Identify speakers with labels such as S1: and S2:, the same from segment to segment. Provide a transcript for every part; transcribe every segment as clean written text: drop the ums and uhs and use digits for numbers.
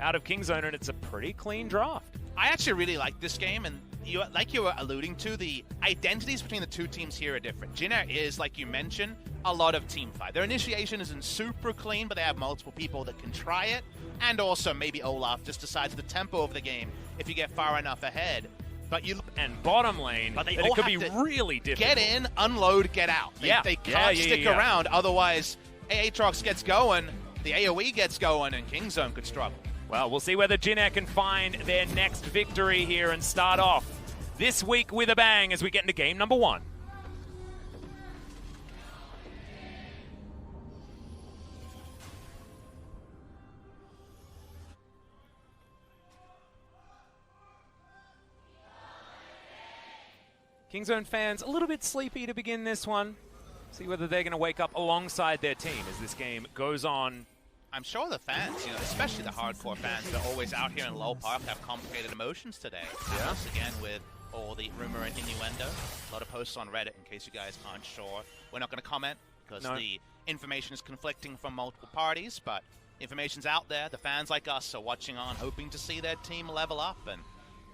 S1: out of Kingzone, and it's a pretty clean draft.
S2: I actually really like this game, and like you were alluding to, the identities between the two teams here are different. JAG is, like you mentioned, a lot of team fight. Their initiation isn't super clean, but they have multiple people that can try it, and also maybe Olaf just decides the tempo of the game if you get far enough ahead. But you
S1: and bottom lane,
S2: but
S1: it could be really difficult.
S2: Get in, unload, get out. They can't stick around, otherwise Aatrox gets going, the AoE gets going, and Kingzone could struggle.
S1: Well, we'll see whether JAG can find their next victory here and start off this week with a bang as we get into game number 1. Kingzone fans a little bit sleepy to begin this one. See whether they're going to wake up alongside their team as this game goes on.
S2: I'm sure the fans, especially the hardcore fans that are always out here in Lowell Park, have complicated emotions today.
S1: Yeah.
S2: Once again, with all the rumor and innuendo. A lot of posts on Reddit in case you guys aren't sure. We're not going to comment because the information is conflicting from multiple parties, but information's out there. The fans like us are watching on, hoping to see their team level up. And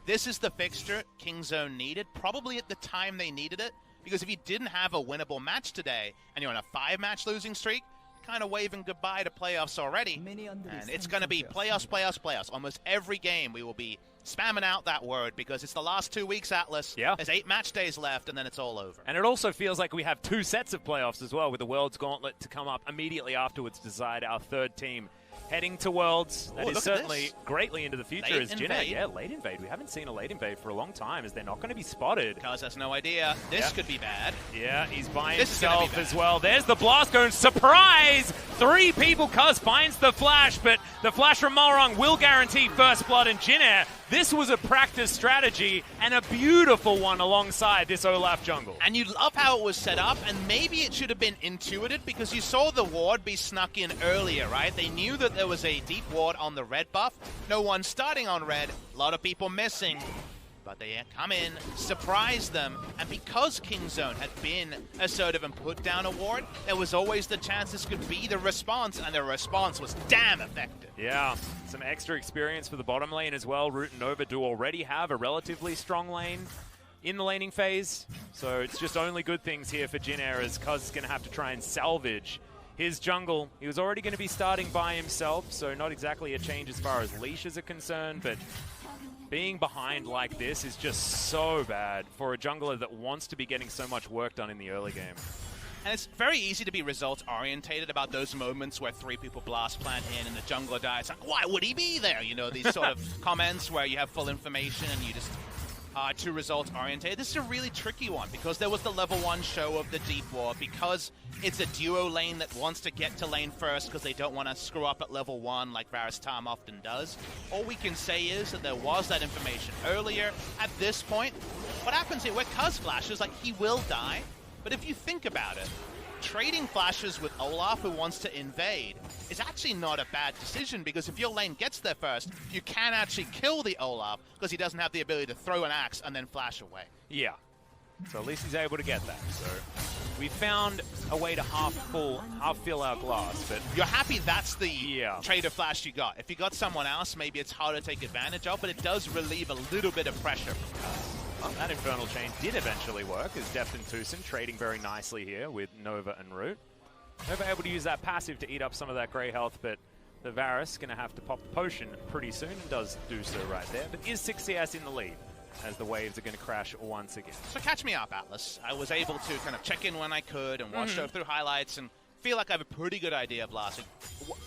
S2: this is the fixture Kingzone needed, probably at the time they needed it, because if you didn't have a winnable match today and you're on a 5-match losing streak, kind of waving goodbye to playoffs already, and it's going to be playoffs, playoffs, playoffs. Almost every game we will be spamming out that word because it's the last 2 weeks, Atlas.
S1: Yeah.
S2: There's 8 match days left, and then it's all over.
S1: And it also feels like we have 2 sets of playoffs as well, with the Worlds Gauntlet to come up immediately afterwards to decide our 3rd team heading to Worlds. That is certainly greatly into the future as JAG. Yeah, late invade. We haven't seen a late invade for a long time as they're not going to be spotted.
S2: Cuz has no idea. This could be bad.
S1: Yeah, he's by himself as well. There's the blast going. Surprise! 3 people. Cuz finds the flash, but the flash from Malrong will guarantee first blood in JAG. This was a practice strategy and a beautiful one alongside this Olaf jungle.
S2: And you love how it was set up, and maybe it should have been intuited because you saw the ward be snuck in earlier, right? They knew that there was a deep ward on the red buff. No one starting on red, a lot of people missing. But they come in, surprise them, and because Kingzone had been assertive and put down a ward, there was always the chance this could be the response, and the response was damn effective.
S1: Yeah, some extra experience for the bottom lane as well. Root and Nova do already have a relatively strong lane in the laning phase, so it's just only good things here for JAG as Cuz is going to have to try and salvage his jungle. He was already going to be starting by himself, so not exactly a change as far as leashes are concerned, but being behind like this is just so bad for a jungler that wants to be getting so much work done in the early game.
S2: And it's very easy to be results-orientated about those moments where 3 people blast plant in and the jungler dies. Like, why would he be there? These sort of comments where you have full information and you just are too results-orientated. This is a really tricky one because there was the level 1 show of the deep ward, because it's a duo lane that wants to get to lane first because they don't want to screw up at level 1 like Varus Tam often does. All we can say is that there was that information earlier. At this point, what happens here, where Cuz flashes, like, he will die. But if you think about it, trading flashes with Olaf, who wants to invade, is actually not a bad decision, because if your lane gets there first, you can actually kill the Olaf because he doesn't have the ability to throw an axe and then flash away.
S1: Yeah. So at least he's able to get that. So we found a way to half fill our glass, but
S2: you're happy that's the trader flash you got. If you got someone else, maybe it's harder to take advantage of, but it does relieve a little bit of pressure from Cuz.
S1: Well, that Infernal Chain did eventually work as Deft and Tucson trading very nicely here with Nova and Root. Nova able to use that passive to eat up some of that grey health, but the Varus going to have to pop the potion pretty soon and does do so right there. But is 6 CS in the lead as the waves are going to crash once again.
S2: So catch me up, Atlas. I was able to kind of check in when I could and watch through highlights and feel like I have a pretty good idea of blasting.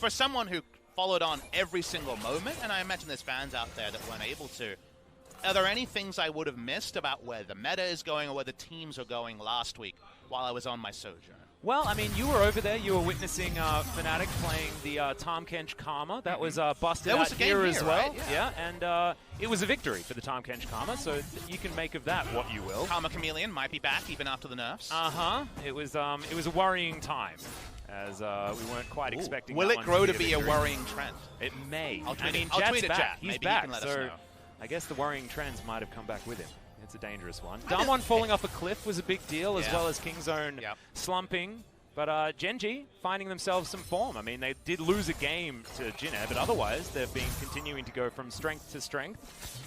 S2: For someone who followed on every single moment, and I imagine there's fans out there that weren't able to, are there any things I would have missed about where the meta is going or where the teams are going last week while I was on my sojourn?
S1: Well, I mean, you were over there. You were witnessing Fnatic playing the Tahm Kench Karma. That was busted out here as well.
S2: Right?
S1: Yeah, and it was a victory for the Tahm Kench Karma, so you can make of that what you will.
S2: Karma Chameleon might be back even after the nerfs.
S1: It was a worrying time, as we weren't quite expecting.
S2: Will it grow to be a worrying trend?
S1: It may.
S2: I'll tweet
S1: Jet's
S2: it,
S1: back.
S2: Jet.
S1: He's
S2: Maybe
S1: back.
S2: he can let us know.
S1: I guess the worrying trends might have come back with him. It's a dangerous one. Damwon falling off a cliff was a big deal, as well as Kingzone slumping. But Gen.G finding themselves some form. I mean, they did lose a game to Jin Air, but otherwise they've been continuing to go from strength to strength.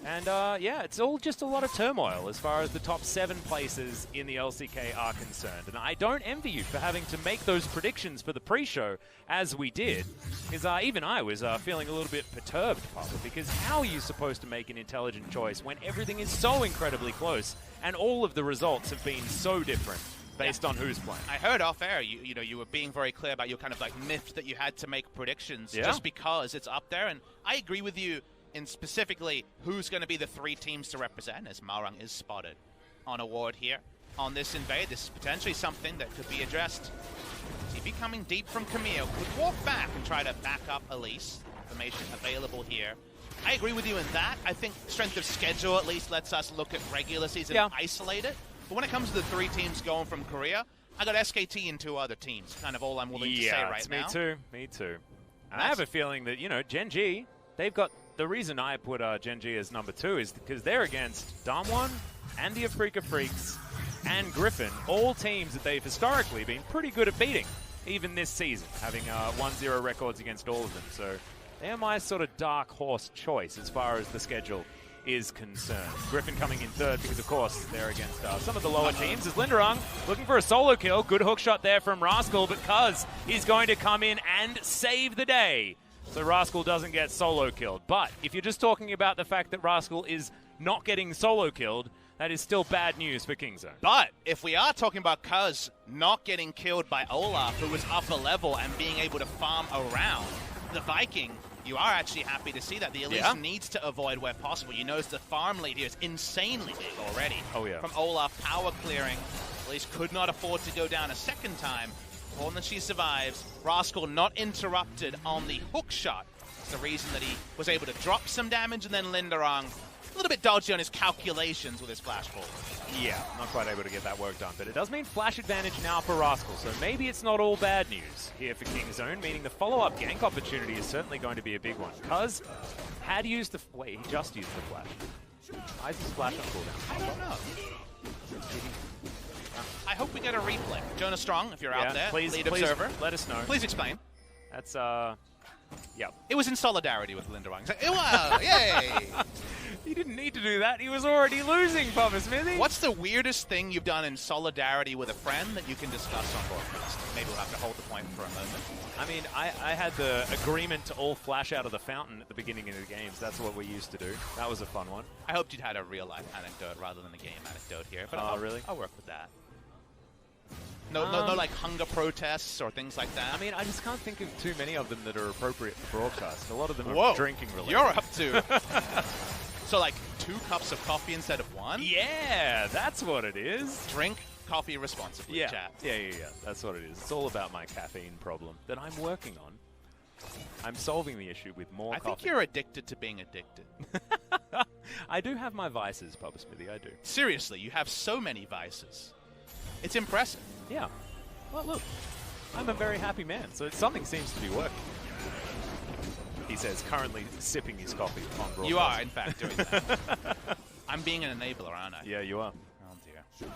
S1: And yeah, it's all just a lot of turmoil as far as the top 7 places in the LCK are concerned. And I don't envy you for having to make those predictions for the pre-show as we did, because even I was feeling a little bit perturbed, Papa, because how are you supposed to make an intelligent choice when everything is so incredibly close and all of the results have been so different based on who's playing?
S2: I heard off air, you know, you were being very clear about your kind of like myth that you had to make predictions just because it's up there, and I agree with you in specifically who's going to be the 3 teams to represent, as MauAH is spotted on a ward here on this invade. This is potentially something that could be addressed. TP coming deep from Camille, could walk back and try to back up Elise. Information available here. I agree with you in that. I think strength of schedule at least lets us look at regular season and isolate it. But when it comes to the 3 teams going from Korea, I got SKT and 2 other teams. Kind of all I'm willing to say right now.
S1: Me too. And I have a feeling that, you know, Gen.G, they've got... The reason I put Gen.G as number 2 is because they're against Damwon and the Afrika Freaks and Griffin, all teams that they've historically been pretty good at beating, even this season, having 1-0 records against all of them. So they're my sort of dark horse choice as far as the schedule is concerned. Griffin coming in 3rd because, of course, they're against some of the lower teams. As Linderung looking for a solo kill. Good hook shot there from Rascal, but Cuz is going to come in and save the day. So Rascal doesn't get solo killed. But if you're just talking about the fact that Rascal is not getting solo killed, that is still bad news for Kingzone.
S2: But if we are talking about Cuz not getting killed by Olaf, who was upper level and being able to farm around the Viking, you are actually happy to see that. The Elise needs to avoid where possible. You notice the farm lead here is insanely big already.
S1: Oh, yeah.
S2: From Olaf power clearing. Elise could not afford to go down a second time. More than she survives. Rascal not interrupted on the hook shot. It's the reason that he was able to drop some damage, and then Linderung a little bit dodgy on his calculations with his flash forward.
S1: Yeah, not quite able to get that work done, but it does mean flash advantage now for Rascal, so maybe it's not all bad news here for Kingzone, meaning the follow-up gank opportunity is certainly going to be a big one. Cuz had used the... Wait, he just used the flash. Why is his flash on cooldown?
S2: I don't know. I hope we get a replay. Jonah Strong, if you're out there, lead observer.
S1: Let us know.
S2: Please explain.
S1: That's, yeah.
S2: It was in solidarity with Linderung. Wow, yay!
S1: He didn't need to do that. He was already losing, Papa Smithy.
S2: What's the weirdest thing you've done in solidarity with a friend that you can discuss on broadcast? Maybe we'll have to hold the point for a moment.
S1: I mean, I had the agreement to all flash out of the fountain at the beginning of the games. That's what we used to do. That was a fun one.
S2: I hoped you'd had a real-life anecdote rather than a game anecdote here. But
S1: really?
S2: I'll work with that. No, like hunger protests or things like that.
S1: I mean, I just can't think of too many of them that are appropriate for broadcast. A lot of them are drinking related.
S2: You're up to. So like 2 cups of coffee instead of 1?
S1: Yeah, that's what it is.
S2: Drink coffee responsibly, chat.
S1: Yeah. That's what it is. It's all about my caffeine problem that I'm working on. I'm solving the issue with more coffee.
S2: I think you're addicted to being addicted.
S1: I do have my vices, Papa Smithy, I do.
S2: Seriously, you have so many vices. It's impressive.
S1: Yeah. Well, look, I'm a very happy man, so something seems to be working. He says, currently sipping his coffee on broadcast.
S2: You are, in fact, doing that. I'm being an enabler, aren't I?
S1: Yeah, you are.
S2: Oh, dear.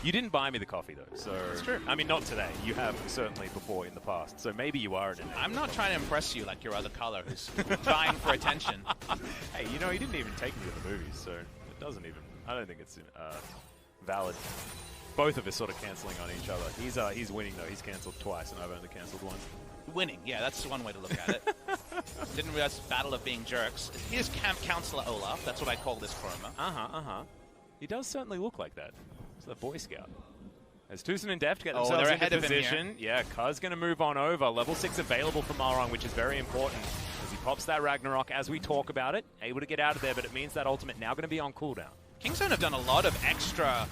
S1: You didn't buy me the coffee, though, so...
S2: That's true.
S1: I mean, not today. You have certainly before in the past, so maybe you are an enabler.
S2: I'm not trying to impress you like your other color who's vying for attention.
S1: Hey, you know, he didn't even take me to the movies, so it doesn't even... I don't think it's valid. Both of us sort of cancelling on each other. He's winning, though. He's cancelled twice, and I've only cancelled once.
S2: Winning, yeah, that's one way to look at it. Didn't realize battle of being jerks. Here's Camp Counselor Olaf. That's what I call this chroma.
S1: He does certainly look like that. He's a Boy Scout. As Tucson and Deft get themselves into position. Yeah, Cuz going to move on over. Level 6 available for MauAH, which is very important as he pops that Ragnarok as we talk about it. Able to get out of there, but it means that ultimate now going to be on cooldown.
S2: Kingzone have done a lot of extra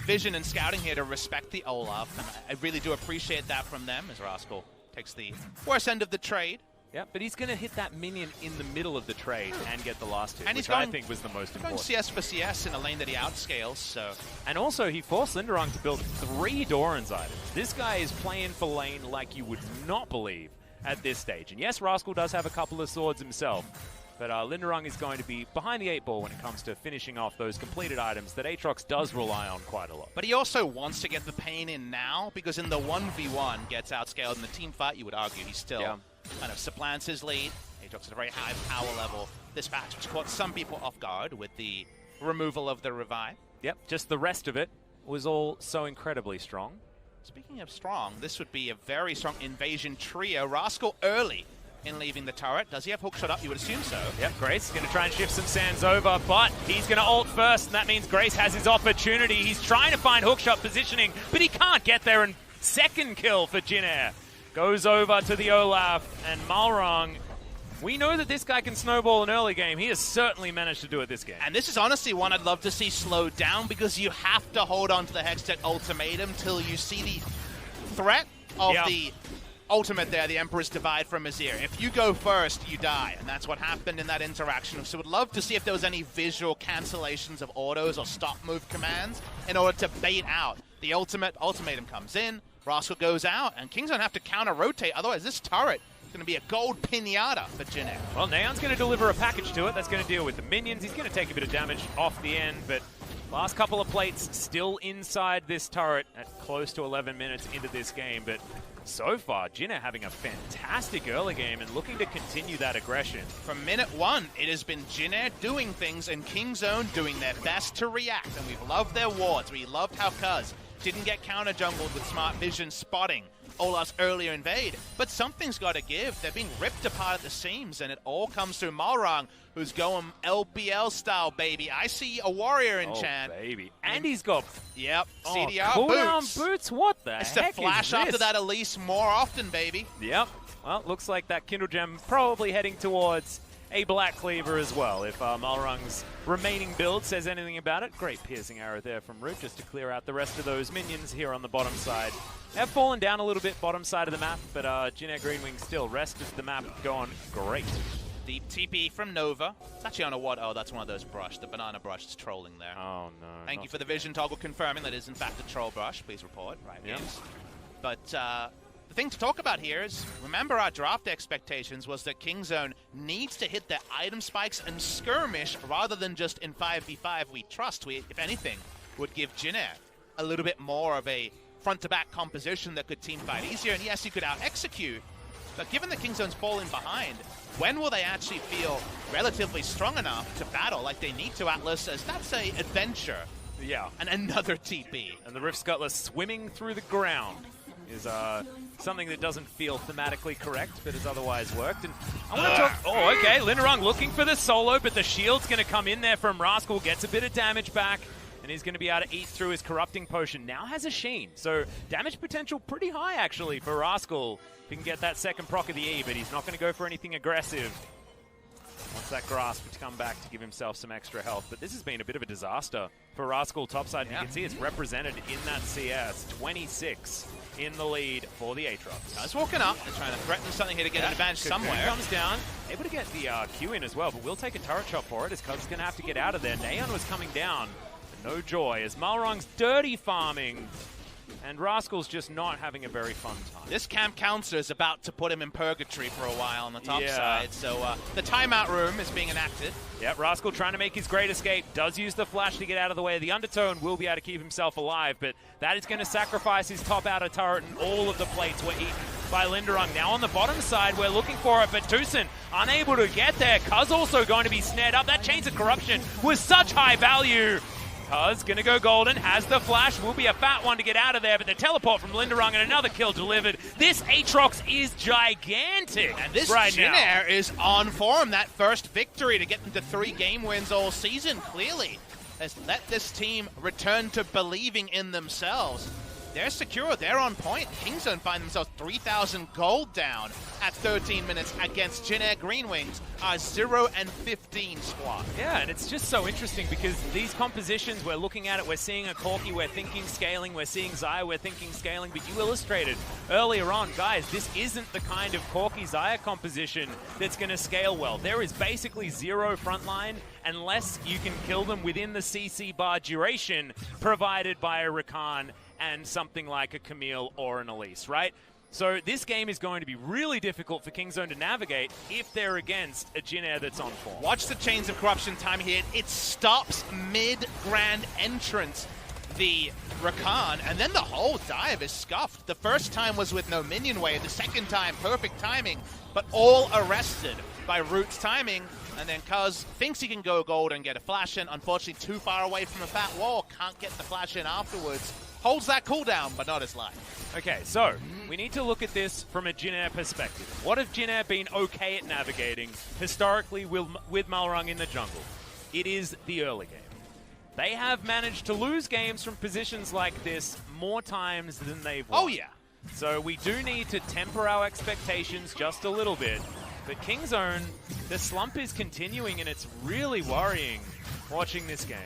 S2: vision and scouting here to respect the Olaf, and I really do appreciate that from them as Rascal takes the worst end of the trade.
S1: Yeah, but he's going to hit that minion in the middle of the trade and get the last hit,
S2: and
S1: which I think was the most important.
S2: Going CS for CS in a lane that he outscales, so...
S1: And also, he forced Linderung to build 3 Doran's items. This guy is playing for lane like you would not believe at this stage. And yes, Rascal does have a couple of swords himself, But Linderung is going to be behind the 8 ball when it comes to finishing off those completed items that Aatrox does rely on quite a lot.
S2: But he also wants to get the pain in now, because in the 1v1 gets outscaled. In the team fight, you would argue he still kind of supplants his lead. Aatrox at a very high power level this match, which caught some people off guard with the removal of the revive.
S1: Yep, just the rest of it was all so incredibly strong.
S2: Speaking of strong, this would be a very strong invasion trio. Rascal early in leaving the turret. Does he have hookshot up? You would assume so.
S1: Yep, Grace is going to try and shift some sands over, but he's going to ult first, and that means Grace has his opportunity. He's trying to find hookshot positioning, but he can't get there, and second kill for Jin Air. Goes over to the Olaf, and Malrang, we know that this guy can snowball an early game. He has certainly managed to do it this game.
S2: And this is honestly one I'd love to see slowed down, because you have to hold on to the Hextech ultimatum till you see the threat of the ultimate there, the Emperor's Divide from Azir. If you go first, you die, and that's what happened in that interaction. So would love to see if there was any visual cancellations of autos or stop move commands in order to bait out. The ultimatum comes in, Rascal goes out, and Kingzone have to counter-rotate, otherwise this turret is going to be a gold pinata for Jin Air.
S1: Well, Neon's going to deliver a package to it. That's going to deal with the minions. He's going to take a bit of damage off the end, but last couple of plates still inside this turret at close to 11 minutes into this game, but so far, Jin Air having a fantastic early game and looking to continue that aggression.
S2: From minute 1, it has been Jin Air doing things and Kingzone doing their best to react, and we've loved their wards. We loved how Cuz didn't get counter-jungled with smart vision spotting Olaf's earlier invade, but something's got to give. They're being ripped apart at the seams, and it all comes through Malrang, who's going LPL style, baby. I see a warrior enchant.
S1: Oh, baby. And he's got...
S2: Yep, CDR
S1: cooldown boots. What the
S2: it's
S1: heck
S2: to flash
S1: is
S2: after
S1: this?
S2: that Elise more often, baby.
S1: Yep. Well, looks like that Kindle Gem probably heading towards a Black Cleaver as well, if Malrang's remaining build says anything about it. Great piercing arrow there from Root just to clear out the rest of those minions here on the bottom side. Have fallen down a little bit bottom side of the map, but Jin Air Greenwing still rest of the map going great.
S2: Deep TP from Nova. It's actually on a what? Oh, that's one of those brush. The banana brush is trolling there.
S1: Oh, no.
S2: Thank you for the vision toggle confirming that is in fact a troll brush. Please report. Right,
S1: yep.
S2: Games. But the thing to talk about here is, remember our draft expectations was that Kingzone needs to hit their item spikes and skirmish rather than just in 5v5 we trust. We, if anything, would give Jin Air a little bit more of a front-to-back composition that could team fight easier. And yes, you could out-execute, but given that Kingzone's falling behind, when will they actually feel relatively strong enough to battle like they need to, Atlas, as that's a adventure.
S1: Yeah.
S2: And another TP.
S1: And the Rift Scuttler swimming through the ground is something that doesn't feel thematically correct, but has otherwise worked. And I want to talk... Oh, okay, Linderung looking for the solo, but the shield's going to come in there from Rascal, gets a bit of damage back, and he's going to be able to eat through his Corrupting Potion. Now has a Sheen, so damage potential pretty high, actually, for Rascal. He can get that second proc of the E, but he's not going to go for anything aggressive. Wants that Grasp to come back to give himself some extra health. But this has been a bit of a disaster for Rascal topside. And you can see it's represented in that CS. 26 in the lead for the Aatrox.
S2: Guys walking up. They're trying to threaten something here to get an advantage somewhere.
S1: Comes down. Able to get the Q in as well, but we'll take a turret shot for it as Cuz is going to have to get out of there. Neon was coming down. But no joy as Malrang's dirty farming. And Rascal's just not having a very fun time.
S2: This camp counselor is about to put him in purgatory for a while on the top side. So the timeout room is being enacted.
S1: Yep, Rascal trying to make his great escape. Does use the flash to get out of the way. The Undertone will be able to keep himself alive, but that is going to sacrifice his top outer turret, and all of the plates were eaten by Linderung. Now on the bottom side, we're looking for it, but Tucson unable to get there. Cuz also going to be snared up. That Chains of Corruption was such high value. Cuz gonna go golden, has the flash, will be a fat one to get out of there, but the teleport from Linderung and another kill delivered. This Aatrox is gigantic.
S2: And this
S1: right
S2: Jin
S1: now.
S2: Air is on form. That first victory to get them to 3 game wins all season, clearly has let this team return to believing in themselves. They're secure, they're on point. Kingzone find themselves 3,000 gold down at 13 minutes against Jin Air Greenwings, our 0 and 15 squad.
S1: Yeah, and it's just so interesting because these compositions, we're looking at it, we're seeing a Corki, we're thinking scaling, we're seeing Xayah, we're thinking scaling, but you illustrated earlier on, guys, this isn't the kind of Corki Xayah composition that's going to scale well. There is basically 0 frontline unless you can kill them within the CC bar duration provided by a Rakan and something like a Camille or an Elise, right? So this game is going to be really difficult for Kingzone to navigate if they're against a Jin Air that's on form.
S2: Watch the Chains of Corruption time here. It stops mid-grand entrance, the Rakan, and then the whole dive is scuffed. The first time was with no minion wave. The second time, perfect timing, but all arrested by Root's timing. And then Cuz thinks he can go gold and get a flash in. Unfortunately, too far away from a fat wall. Can't get the flash in afterwards. Holds that cooldown, but not his life.
S1: Okay, so we need to look at this from a Jin Air perspective. What have Jin Air been okay at navigating historically with Malrung in the jungle? It is the early game. They have managed to lose games from positions like this more times than they've won.
S2: Oh, yeah.
S1: So we do need to temper our expectations just a little bit. But Kingzone, the slump is continuing, and it's really worrying watching this game.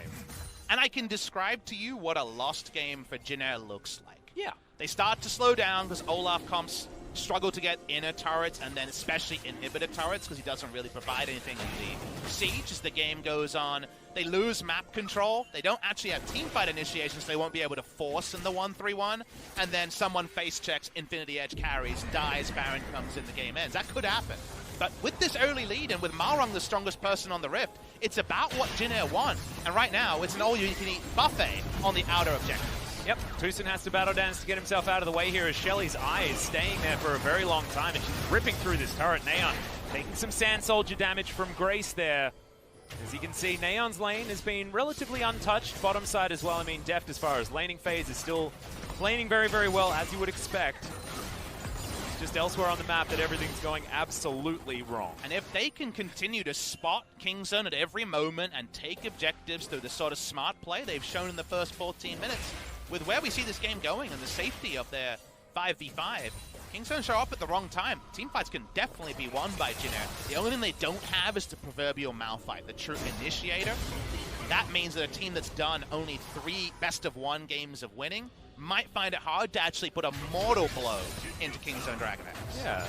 S2: And I can describe to you what a lost game for Jin Air looks like.
S1: Yeah.
S2: They start to slow down because Olaf comps struggle to get inner turrets and then especially inhibitor turrets because he doesn't really provide anything in the siege as the game goes on. They lose map control. They don't actually have teamfight initiation, so they won't be able to force in the 1-3-1. And then someone face checks, Infinity Edge carries, dies, Baron comes in, the game ends. That could happen. But with this early lead and with Malrung the strongest person on the Rift, it's about what Jin Air want. And right now, it's an all-you-can-eat buffet on the outer objectives.
S1: Yep, Tucson has to battle dance to get himself out of the way here as Shelly's eye is staying there for a very long time, and she's ripping through this turret. Neon taking some Sand Soldier damage from Grace there. As you can see, Neon's lane has been relatively untouched, bottom side as well. I mean, Deft as far as laning phase is still laning very, very well, as you would expect. It's just elsewhere on the map that everything's going absolutely wrong.
S2: And if they can continue to spot Kingzone at every moment and take objectives through the sort of smart play they've shown in the first 14 minutes, with where we see this game going and the safety of their 5v5, Kingzone show up at the wrong time. Teamfights can definitely be won by Jin Air. The only thing they don't have is the proverbial Malphite, the true initiator. That means that a team that's done only 3 best-of-1 games of winning might find it hard to actually put a mortal blow into Kingzone DragonX.
S1: Yeah.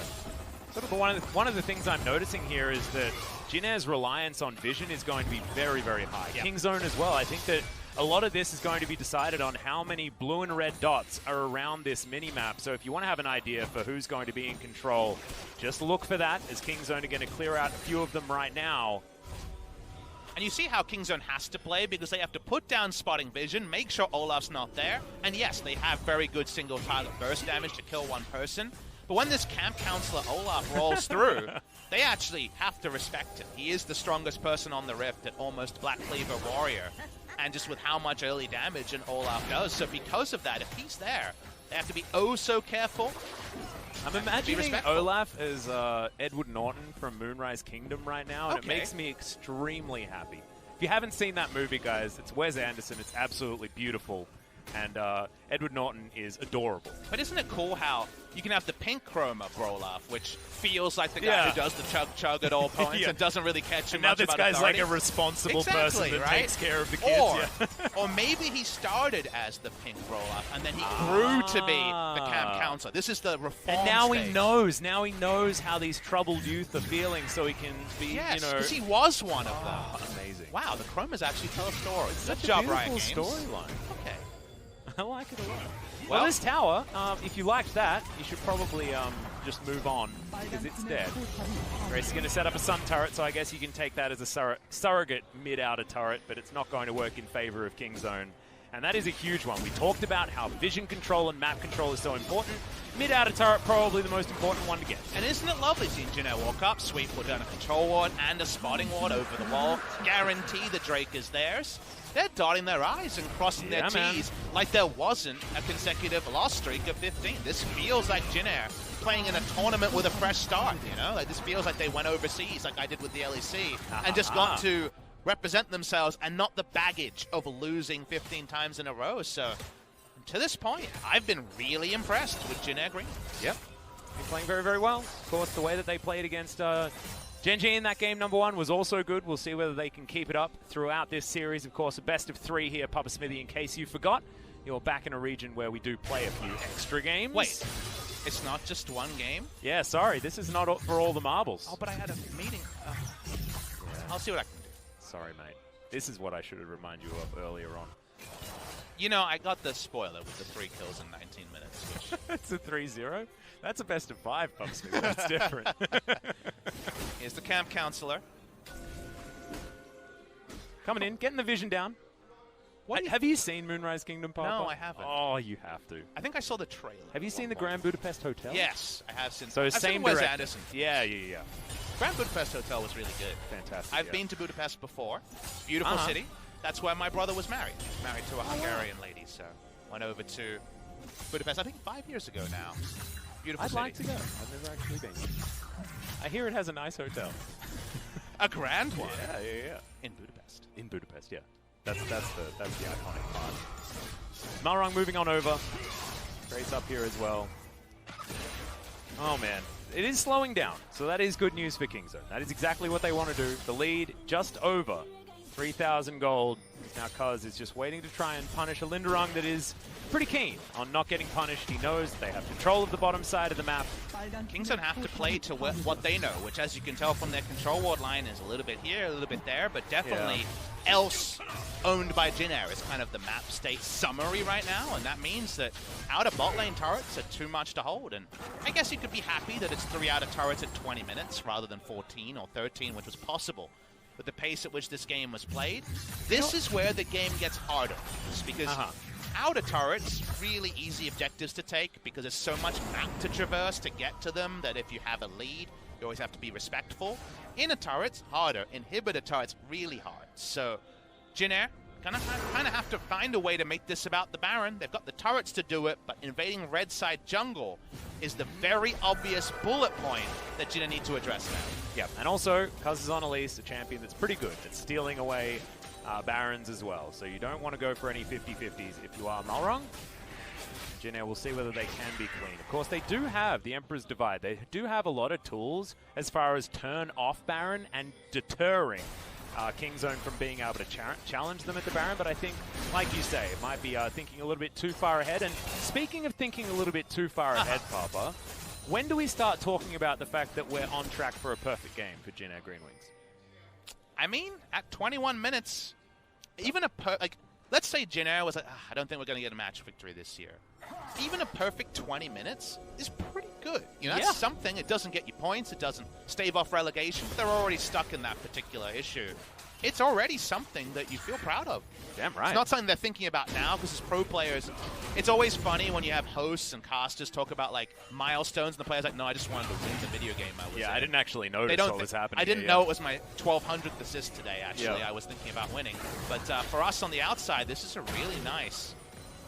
S1: But one of the things I'm noticing here is that Jin Air's reliance on vision is going to be very, very high. Yep. Kingzone as well. I think that a lot of this is going to be decided on how many blue and red dots are around this mini-map. So if you want to have an idea for who's going to be in control, just look for that, as Kingzone are going to clear out a few of them right now.
S2: And you see how Kingzone has to play because they have to put down spotting vision, make sure Olaf's not there. And yes, they have very good single target burst damage to kill one person. But when this camp counselor Olaf rolls through, they actually have to respect him. He is the strongest person on the Rift at almost Black Cleaver Warrior. And just with how much early damage and Olaf does. So because of that, if he's there, they have to be oh so careful.
S1: I'm imagining Olaf as Edward Norton from Moonrise Kingdom right now, and it makes me extremely happy. If you haven't seen that movie, guys, it's Wes Anderson. It's absolutely beautiful. And Edward Norton is adorable.
S2: But isn't it cool how you can have the pink chroma for Olaf, which feels like the guy who does the chug-chug at all points and doesn't really catch him much about authority.
S1: Now this guy's like a responsible person that takes care of the kids.
S2: Or maybe he started as the pink Olaf, and then he grew to be the camp counselor. This is the reform
S1: And now
S2: stage.
S1: he knows. Now he knows how these troubled youth are feeling, so he can be,
S2: yes,
S1: you know...
S2: because he was one of them.
S1: Amazing.
S2: Wow, the chromas actually tell a story.
S1: It's
S2: Good
S1: such
S2: job,
S1: a
S2: Riot
S1: beautiful
S2: Games.
S1: storyline.
S2: Okay.
S1: I like it a lot. Well, this tower, if you liked that, you should probably just move on, because it's dead. Grace is going to set up a Sun turret, so I guess you can take that as a surrogate mid-outer turret, but it's not going to work in favor of Kingzone. And that is a huge one. We talked about how vision control and map control is so important. Mid-outer turret, probably the most important one to get.
S2: And isn't it lovely seeing Jin Air walk up, sweep, put down a control ward and a spotting ward over the wall, guarantee the Drake is theirs. They're dotting their I's and crossing their T's like there wasn't a consecutive loss streak of 15. This feels like Jin Air playing in a tournament with a fresh start, you know? Like, this feels like they went overseas like I did with the LEC and just got to represent themselves and not the baggage of losing 15 times in a row. So, to this point, I've been really impressed with Jin Air Green.
S1: Yep. Been playing very, very well. Of course, the way that they played against Gen.G in that game, #1, was also good. We'll see whether they can keep it up throughout this series. Of course, a best of 3 here, Papa Smithy, in case you forgot. You're back in a region where we do play a few extra games.
S2: Wait, it's not just one game?
S1: Yeah, sorry. This is not for all the marbles.
S2: Oh, but I had a meeting. I'll see what I can do.
S1: Sorry, mate. This is what I should have reminded you of earlier on.
S2: You know, I got the spoiler with the 3 kills in 19 minutes. Which...
S1: It's a 3-0? That's a best of 5, Pumpsmith. That's different.
S2: Here's the camp counselor.
S1: Coming in, getting the vision down. Have you seen Moonrise Kingdom, Papa?
S2: No, I haven't.
S1: Oh, you have to.
S2: I think I saw the trailer.
S1: Have you seen the Grand Budapest Hotel?
S2: Yes, I have seen.
S1: So
S2: I've
S1: same
S2: seen Wes
S1: director.
S2: Anderson.
S1: Yeah.
S2: Grand Budapest Hotel was really good.
S1: Fantastic.
S2: I've been to Budapest before. Beautiful city. That's where my brother was married. Married to a Hungarian lady, so went over to Budapest, I think 5 years ago now. Beautiful city.
S1: I'd like to go. I've never actually been. I hear it has a nice hotel.
S2: A grand one?
S1: Yeah.
S2: In Budapest.
S1: In Budapest, yeah. That's the iconic part. Malrung moving on over. Grace up here as well. Oh man, it is slowing down, so that is good news for Kingzone. That is exactly what they want to do. The lead just over 3,000 gold. Now Cuz is just waiting to try and punish a Linderung that is pretty keen on not getting punished. He knows they have control of the bottom side of the map.
S2: Kingzone have to play to what they know, which, as you can tell from their control ward line, is a little bit here, a little bit there, but definitely else owned by Jin Air is kind of the map state summary right now, and that means that outer bot lane turrets are too much to hold. And I guess you could be happy that it's 3 outer turrets at 20 minutes rather than 14 or 13, which was possible with the pace at which this game was played. This is where the game gets harder, just because outer turrets, really easy objectives to take because there's so much map to traverse to get to them that if you have a lead, you always have to be respectful. Inner turrets, harder. Inhibitor turrets, really hard. So, Jin Air kind of have to find a way to make this about the Baron. They've got the turrets to do it, but invading red side jungle is the very obvious bullet point that Jin Air need to address now.
S1: Yeah, and also, Cuz is on Elise, a champion that's pretty good at stealing away Barons as well. So you don't want to go for any 50-50s if you are Malrung. Jin Air will see whether they can be clean. Of course, they do have the Emperor's Divide. They do have a lot of tools as far as turn off Baron and deterring Kingzone from being able to challenge them at the Baron. But I think, like you say, it might be thinking a little bit too far ahead. And speaking of thinking a little bit too far ahead, Papa, when do we start talking about the fact that we're on track for a perfect game for Jin Air Green Wings?
S2: I mean, at 21 minutes, even let's say Jin Air was like, I don't think we're going to get a match victory this year. Even a perfect 20 minutes is pretty good. You know, that's something. It doesn't get you points. It doesn't stave off relegation. But they're already stuck in that particular issue. It's already something that you feel proud of.
S1: Damn right.
S2: It's not something they're thinking about now because as pro players, it's always funny when you have hosts and casters talk about like milestones and the player's like, no, I just wanted to win the video game I was in.
S1: I didn't actually notice what was happening.
S2: I didn't know it was my 1200th assist today, actually. I was thinking about winning. But for us on the outside, this is a really nice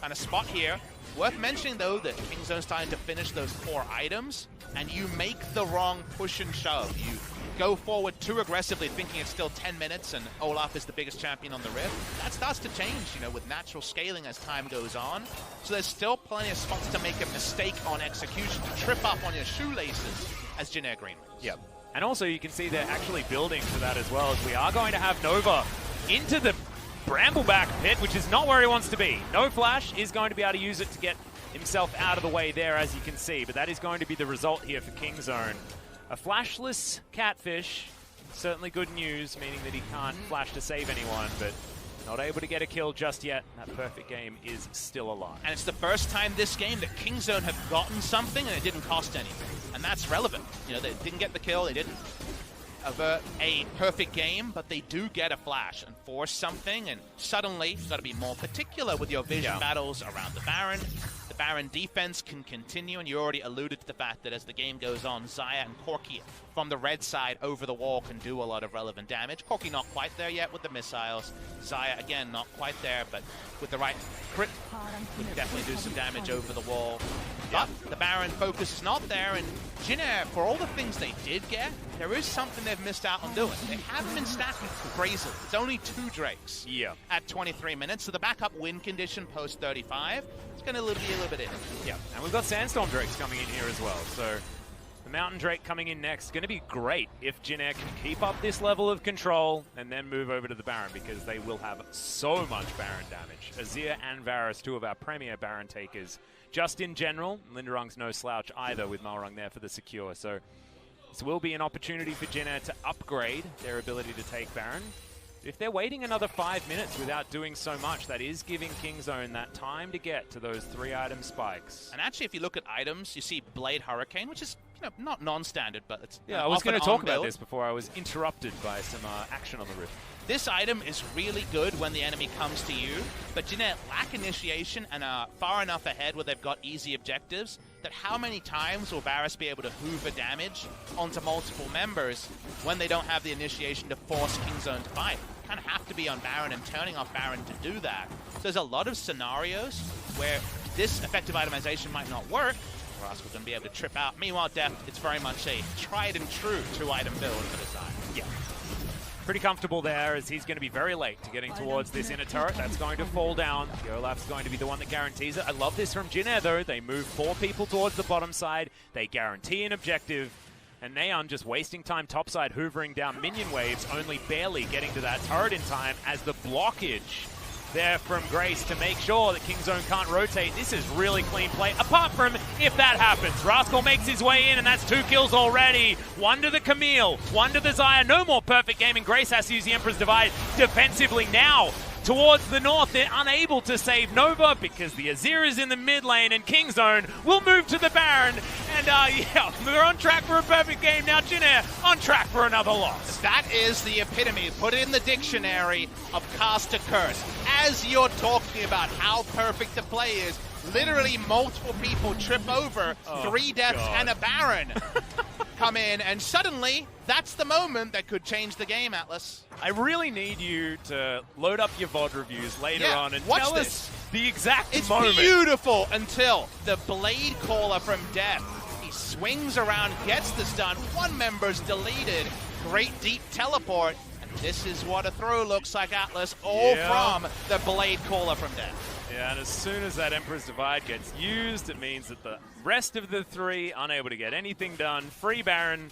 S2: kind of spot here. Worth mentioning, though, that Kingzone's starting to finish those core items, and you make the wrong push and shove. You go forward too aggressively, thinking it's still 10 minutes and Olaf is the biggest champion on the Rift. That starts to change, you know, with natural scaling as time goes on. So there's still plenty of spots to make a mistake on execution, to trip up on your shoelaces as Jin Air Green Wings.
S1: Yep. And also you can see they're actually building to that as well, as we are going to have Nova into the Brambleback pit, which is not where he wants to be. No flash, is going to be able to use it to get himself out of the way there, as you can see. But that is going to be the result here for Kingzone. A flashless Catfish, certainly good news, meaning that he can't flash to save anyone, but not able to get a kill just yet. That perfect game is still alive.
S2: And it's the first time this game that Kingzone have gotten something and it didn't cost anything. And that's relevant. You know, they didn't get the kill, they didn't avert a perfect game, but they do get a flash and force something, and suddenly you've got to be more particular with your vision battles around the Baron. The Baron defense can continue, and you already alluded to the fact that as the game goes on, Xayah and Corki from the red side over the wall can do a lot of relevant damage. Corki not quite there yet with the missiles. Xayah, again, not quite there, but with the right crit, would definitely do some damage over the wall. But the Baron focus is not there, and Jin Air, for all the things they did get, there is something they've missed out on doing. They haven't been stacking crazily. It's only 2 Drakes at 23 minutes, so the backup win condition post 35 is going to be a little bit in.
S1: Yeah, and we've got Sandstorm Drakes coming in here as well, so the Mountain Drake coming in next. Going to be great if Jin Air can keep up this level of control and then move over to the Baron, because they will have so much Baron damage. Azir and Varus, 2 of our premier Baron takers. Just in general, Linderung's no slouch either with Malrung there for the secure. So this will be an opportunity for Jin Air to upgrade their ability to take Baron. if they're waiting another 5 minutes without doing so much, that is giving Kingzone that time to get to those 3-item spikes.
S2: And actually, if you look at items, you see Blade Hurricane, which is not non-standard, but it's
S1: yeah. I was going to talk about this before I was interrupted by some action on the Rift.
S2: This item is really good when the enemy comes to you, but Jin Air lack initiation and are far enough ahead where they've got easy objectives that how many times will Varus be able to hoover damage onto multiple members when they don't have the initiation to force Kingzone to fight? You kind of have to be on Baron and turning off Baron to do that. So there's a lot of scenarios where this effective itemization might not work. Rascal's going to be able to trip out. Meanwhile, Deft, it's very much a tried and true 2-item build for the side.
S1: Yeah. Pretty comfortable there as he's going to be very late to getting towards this inner turret. That's going to fall down. Olaf's going to be the one that guarantees it. I love this from Jin Air though. They move 4 people towards the bottom side. They guarantee an objective. And Neon just wasting time topside, hoovering down minion waves, only barely getting to that turret in time as the blockage there from Grace to make sure that Kingzone can't rotate. This is really clean play, apart from if that happens. Rascal makes his way in, and that's 2 kills already. 1 to the Camille, 1 to the Xayah. No more perfect gaming. Grace has to use the Emperor's Divide defensively now. Towards the north, they're unable to save Nova because the Azir is in the mid lane, and Kingzone will move to the Baron. And yeah, we're on track for a perfect game now. Jin Air on track for another loss.
S2: That is the epitome. Put it in the dictionary of cast a curse. As you're talking about how perfect the play is, literally multiple people trip over 3 deaths and a Baron come in, and suddenly that's the moment that could change the game, Atlas.
S1: I really need you to load up your VOD reviews later on and
S2: watch
S1: tell
S2: this.
S1: us the exact
S2: It's
S1: moment.
S2: beautiful until the Blade Caller from Death. He swings around, gets the stun, 1 member's deleted, great deep teleport, and this is what a throw looks like, Atlas, all from the Blade Caller from Death.
S1: Yeah, and as soon as that Emperor's Divide gets used, it means that the rest of the 3 unable to get anything done. Free Baron,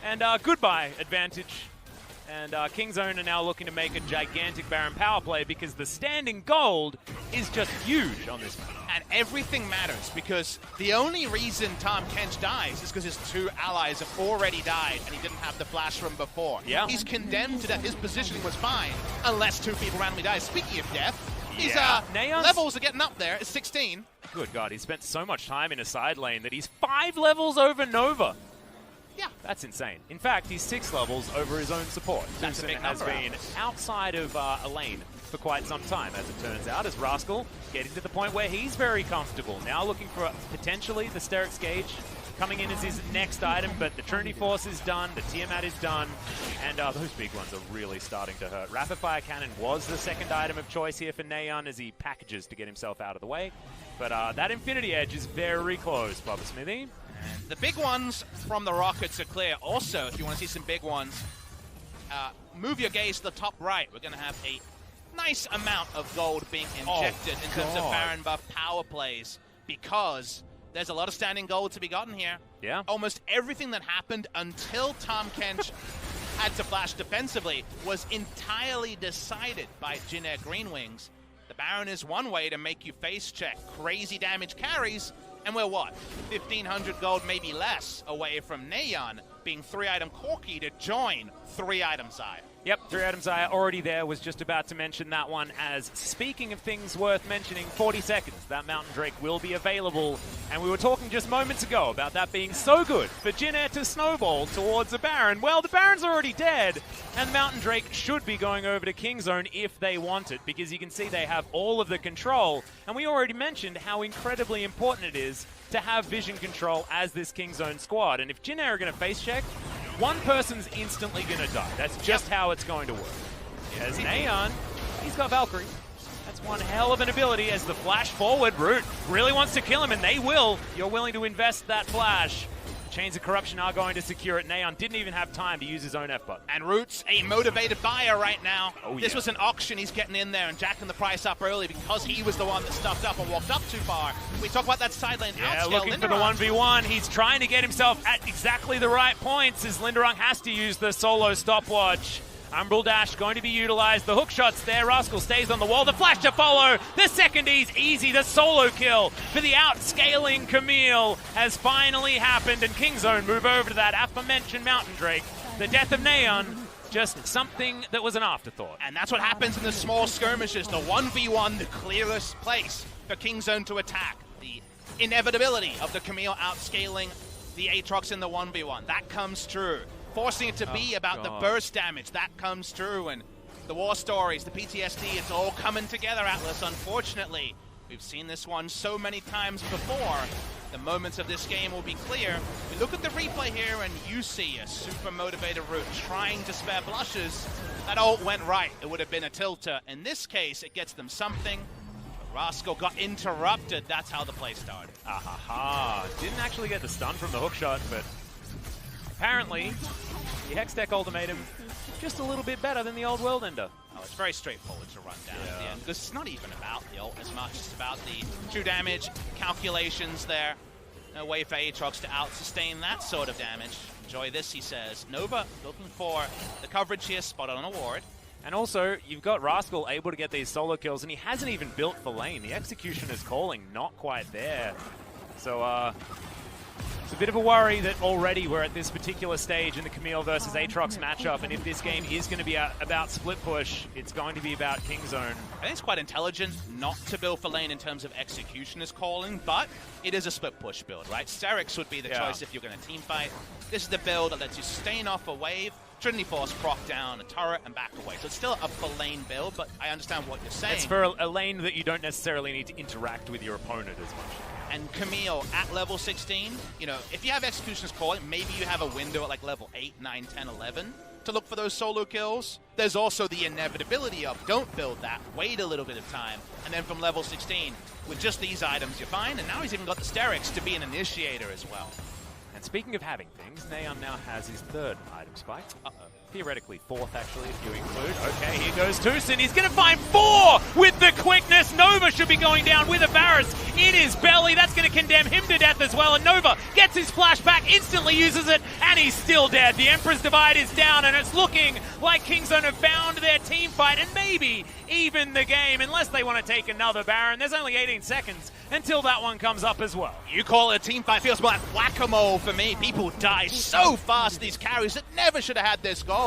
S1: and goodbye advantage. And Kingzone are now looking to make a gigantic Baron power play because the standing gold is just huge on this map.
S2: And everything matters because the only reason Tahm Kench dies is because his 2 allies have already died and he didn't have the flash from before.
S1: Yeah.
S2: He's condemned to death. His positioning was fine unless 2 people randomly die. Speaking of death, his levels are getting up there. It's 16.
S1: Good God, he spent so much time in a side lane that he's 5 levels over Nova.
S2: Yeah.
S1: That's insane. In fact, he's 6 levels over his own support.
S2: That's a big
S1: has
S2: number,
S1: been outside of a lane for quite some time, as it turns out, as Rascal getting to the point where he's very comfortable. Now looking for potentially the Sterix Gauge coming in as his next item, but the Trinity Force is done, the Tiamat is done, and those big ones are really starting to hurt. Rapid Fire Cannon was the second item of choice here for Neon as he packages to get himself out of the way. But that Infinity Edge is very close, Bubba Smithy.
S2: The big ones from the Rockets are clear. Also, if you want to see some big ones, move your gaze to the top right. We're going to have a nice amount of gold being injected in terms of Baron buff power plays because there's a lot of standing gold to be gotten here.
S1: Yeah.
S2: Almost everything that happened until Tahm Kench had to flash defensively was entirely decided by Jin Air Green Wings. The Baron is one way to make you face check crazy damage carries, and we're what? 1,500 gold, maybe less, away from Neon being 3-item Corki to join 3-item Xayah.
S1: Yep, 3-item Xayah already there. Was just about to mention that one as, speaking of things worth mentioning, 40 seconds. That Mountain Drake will be available. And we were talking just moments ago about that being so good for Jin Air to snowball towards the Baron. Well, the Baron's already dead, and Mountain Drake should be going over to Kingzone if they want it, because you can see they have all of the control. And we already mentioned how incredibly important it is to have vision control as this Kingzone squad. And if Jin Air are going to face check, one person's instantly going to die. That's just how it's going to work. As Neon, he's got Valkyrie. That's one hell of an ability as the flash forward. Root really wants to kill him, and they will. You're willing to invest that flash. Chains of Corruption are going to secure it. Neon didn't even have time to use his own F button.
S2: And Root's a motivated buyer right now.
S1: Oh,
S2: this was an auction. He's getting in there and jacking the price up early because he was the one that stuffed up and walked up too far. We talk about that side lane outscale.
S1: Looking for the 1v1. He's trying to get himself at exactly the right points as Linderung has to use the solo stopwatch. Umbral Dash going to be utilized. The hook shots there. Rascal stays on the wall. The flash to follow. The second E's easy. The solo kill for the outscaling Camille has finally happened. And Kingzone move over to that aforementioned Mountain Drake. The death of Neon just something that was an afterthought.
S2: And that's what happens in the small skirmishes. The 1v1, the clearest place for Kingzone to attack. The inevitability of the Camille outscaling the Aatrox in the 1v1. That comes true. Forcing it to be about the burst damage. That comes true. And the war stories, the PTSD, it's all coming together, Atlas. Unfortunately, we've seen this one so many times before. The moments of this game will be clear. We look at the replay here and you see a super motivated Root trying to spare blushes. That ult went right. It would have been a tilter. In this case, it gets them something. But Rascal got interrupted. That's how the play started.
S1: Ahaha. Didn't actually get the stun from the hookshot, but apparently the Hextech ultimatum just a little bit better than the old World Ender.
S2: Oh, it's very straightforward to run down at the end. Because it's not even about the ult as much. It's about the true damage calculations there. No way for Aatrox to out-sustain that sort of damage. Enjoy this, he says. Nova looking for the coverage here, spotted on a ward.
S1: And also, you've got Rascal able to get these solo kills, and he hasn't even built for lane. The execution is calling, not quite there. So, it's a bit of a worry that already we're at this particular stage in the Camille versus Aatrox matchup, and if this game is going to be about split push, it's going to be about Kingzone.
S2: I think it's quite intelligent not to build for lane in terms of execution is calling, but it is a split push build, right? Sterix would be the choice if you're going to team fight. This is the build that lets you stain off a wave, Trinity Force proc down a turret and back away. So it's still a for lane build, but I understand what you're saying.
S1: It's for a lane that you don't necessarily need to interact with your opponent as much.
S2: And Camille at level 16, you know, if you have executioners calling, maybe you have a window at like level 8, 9, 10, 11 to look for those solo kills. There's also the inevitability of don't build that, wait a little bit of time, and then from level 16, with just these items, you're fine. And now he's even got the Sterix to be an initiator as well.
S1: And speaking of having things, NGàY now has his third item spike. Theoretically fourth, actually, if you include. Okay, here goes TUઆD N. He's going to find 4 with the quickness. Nova should be going down with a Varus in his belly. That's going to condemn him to death as well. And Nova gets his flash back, instantly uses it, and he's still dead. The Emperor's Divide is down, and it's looking like Kingzone have found their team fight, and maybe even the game, unless they want to take another Baron. There's only 18 seconds until that one comes up as well.
S2: You call it a team fight, feels more like whack-a-mole for me. People die so fast, these carries that never should have had this gold.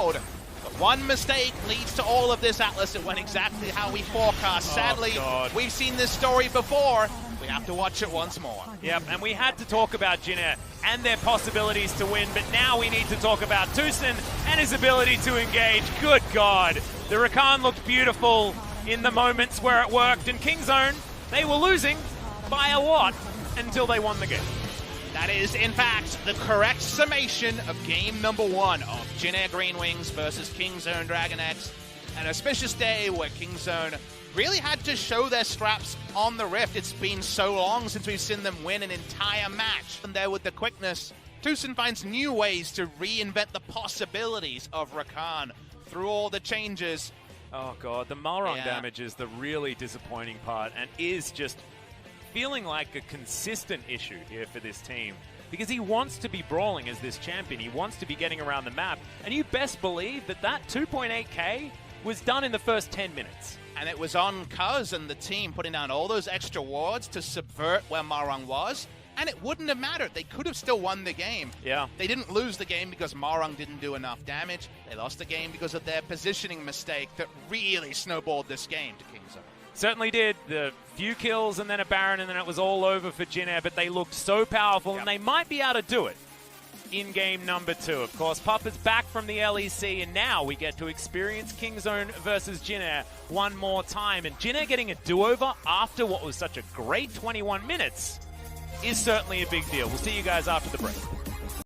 S2: But one mistake leads to all of this, Atlas. It went exactly how we forecast. Sadly, we've seen this story before. We have to watch it once more.
S1: Yep, and we had to talk about JAG and their possibilities to win, but now we need to talk about TUઆD N and his ability to engage. Good God. The Rakan looked beautiful in the moments where it worked, and Kingzone, they were losing by a lot until they won the game.
S2: That is, in fact, the correct summation of game number 1 of JAG Green Wings versus Kingzone DragonX. An auspicious day where Kingzone really had to show their straps on the Rift. It's been so long since we've seen them win an entire match. And there with the quickness, TUઆD N finds new ways to reinvent the possibilities of Rakan through all the changes.
S1: Oh God, the Malrong damage is the really disappointing part, and is just feeling like a consistent issue here for this team, because he wants to be brawling as this champion. He wants to be getting around the map, and you best believe that that 2.8k was done in the first 10 minutes.
S2: And it was on Cuz and the team putting down all those extra wards to subvert where Malrong was, and it wouldn't have mattered. They could have still won the game.
S1: Yeah.
S2: They didn't lose the game because Malrong didn't do enough damage. They lost the game because of their positioning mistake that really snowballed this game to Kingzone.
S1: Certainly did. The few kills and then a Baron, and then it was all over for JAG, but they looked so powerful, and they might be able to do it in game number 2. Of course, Pupper's back from the LEC, and now we get to experience Kingzone versus JAG one more time. And JAG getting a do-over after what was such a great 21 minutes is certainly a big deal. We'll see you guys after the break.